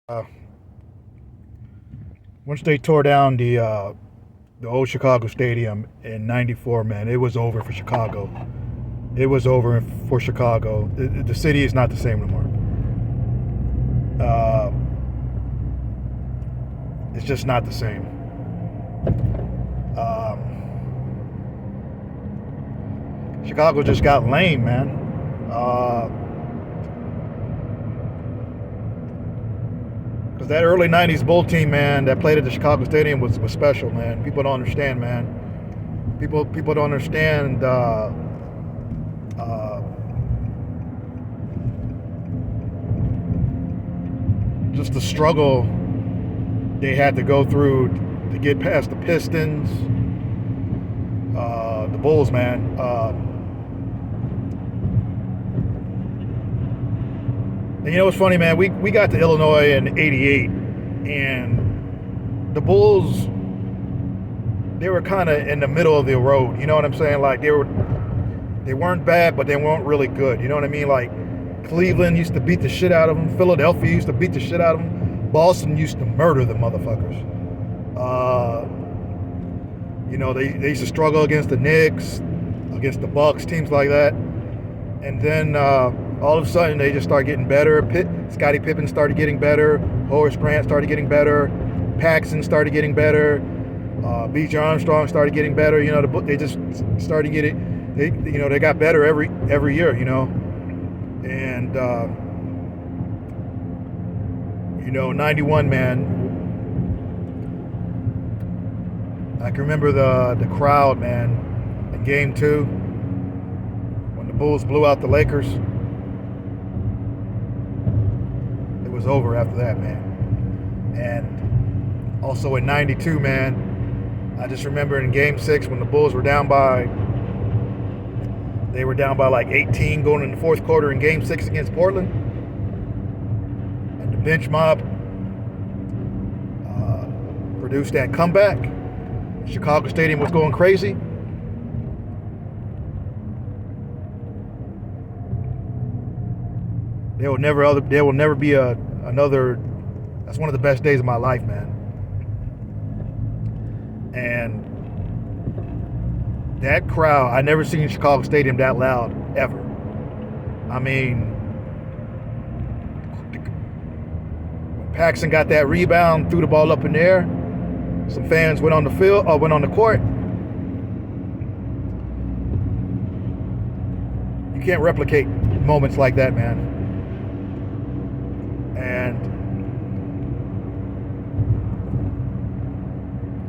Uh, Once they tore down the old Chicago Stadium in '94, man, it was over for Chicago. It was over for Chicago. The city is not the same no more. It's just not the same. Chicago just got lame, man. Because that early '90s Bull team, man, that played at the Chicago Stadium was special, man. People don't understand, man. People don't understand. Uh, just the struggle they had to go through to get past the Pistons, the Bulls, man. And you know what's funny, man? We got to Illinois in '88, and the Bulls, they were kind of in the middle of the road. You know what I'm saying? Like they weren't bad, but they weren't really good. You know what I mean? Like Cleveland used to beat the shit out of them. Philadelphia used to beat the shit out of them. Boston used to murder the motherfuckers. They used to struggle against the Knicks, against the Bucks, teams like that. And then all of a sudden they just started getting better. Scottie Pippen started getting better. Horace Grant started getting better. Paxson started getting better. B.J. Armstrong started getting better. You know, they just started getting. They got better every year. You know, and '91, man. I can remember the crowd, man, in Game 2 when the Bulls blew out the Lakers. It was over after that, man. And also in '92, man, I just remember in Game 6 when the Bulls were down by like 18 going in the fourth quarter in Game 6 against Portland. And the bench mob produced that comeback. Chicago Stadium was going crazy. There will never be another. That's one of the best days of my life, man. And that crowd, I never seen Chicago Stadium that loud ever. I mean, when Paxson got that rebound, threw the ball up in the air. Some fans went on the field, or went on the court. You can't replicate moments like that, man. And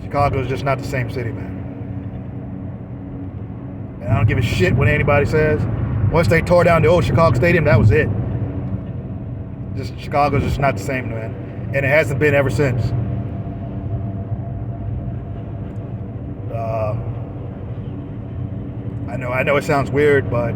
Chicago is just not the same city, man. And I don't give a shit what anybody says. Once they tore down the old Chicago Stadium, that was it. Chicago's just not the same, man. And it hasn't been ever since. I know it sounds weird, but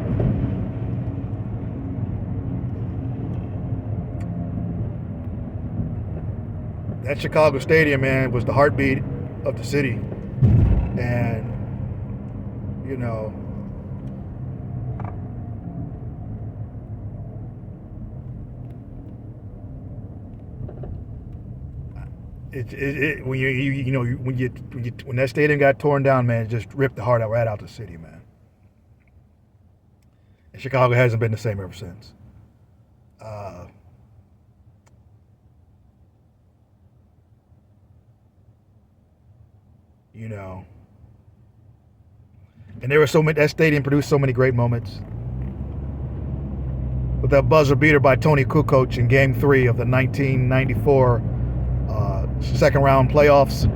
that Chicago Stadium, man, was the heartbeat of the city. And, you know, when that stadium got torn down, man, it just ripped the heart out right out the city, man. And Chicago hasn't been the same ever since. You know, and that stadium produced so many great moments. With that buzzer beater by Tony Kukoc in Game 3 of the 1994 second round playoffs.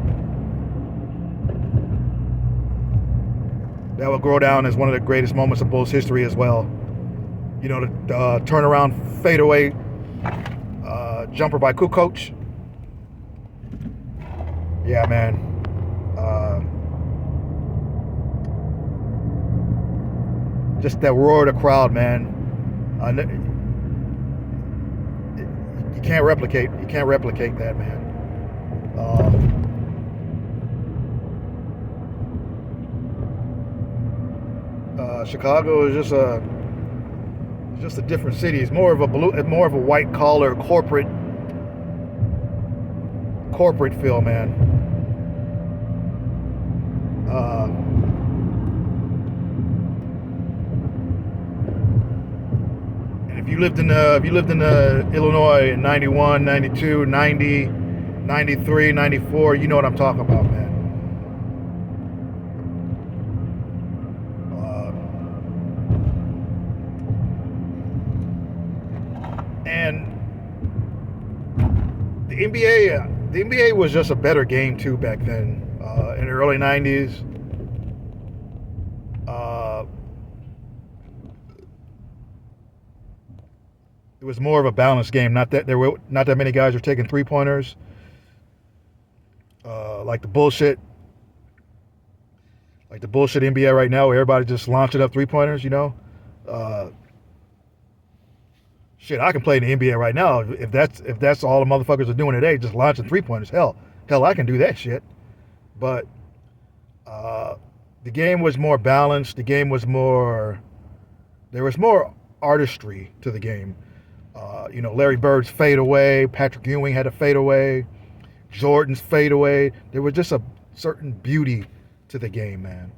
That will go down as one of the greatest moments of Bulls history as well. You know, the turnaround fadeaway jumper by Kukoc. Yeah, man. Just that roar of the crowd, man. You can't replicate that, man. Chicago is just a different city. It's more of a white collar corporate corporate feel, man. And if you lived in Illinois in 91, 92, 90, 93, 94, you know what I'm talking about, man. And the NBA was just a better game too back then. In the early '90s, it was more of a balanced game. Not that many guys were taking 3-pointers, like the bullshit NBA right now, where everybody just launching up 3-pointers. Shit, I can play in the NBA right now if that's all the motherfuckers are doing today, just launching 3-pointers. Hell, I can do that shit. But the game was more balanced. The game was more. There was more artistry to the game. Larry Bird's fadeaway, Patrick Ewing had a fadeaway, Jordan's fadeaway. There was just a certain beauty to the game, man.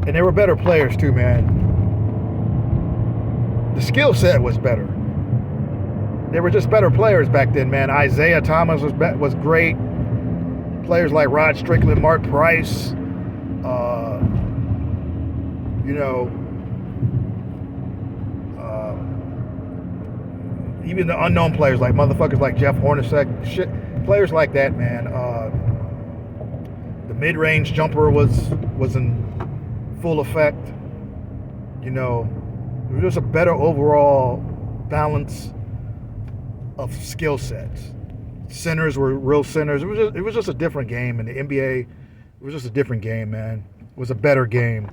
And they were better players too, man. The skill set was better. They were just better players back then, man. Isaiah Thomas was great. Players like Rod Strickland, Mark Price. Even the unknown players like motherfuckers like Jeff Hornacek, shit, players like that, man. The mid-range jumper was in full effect. It was just a better overall balance of skill sets. Centers were real centers. It was just a different game in the NBA. It was just a different game, man. It was a better game.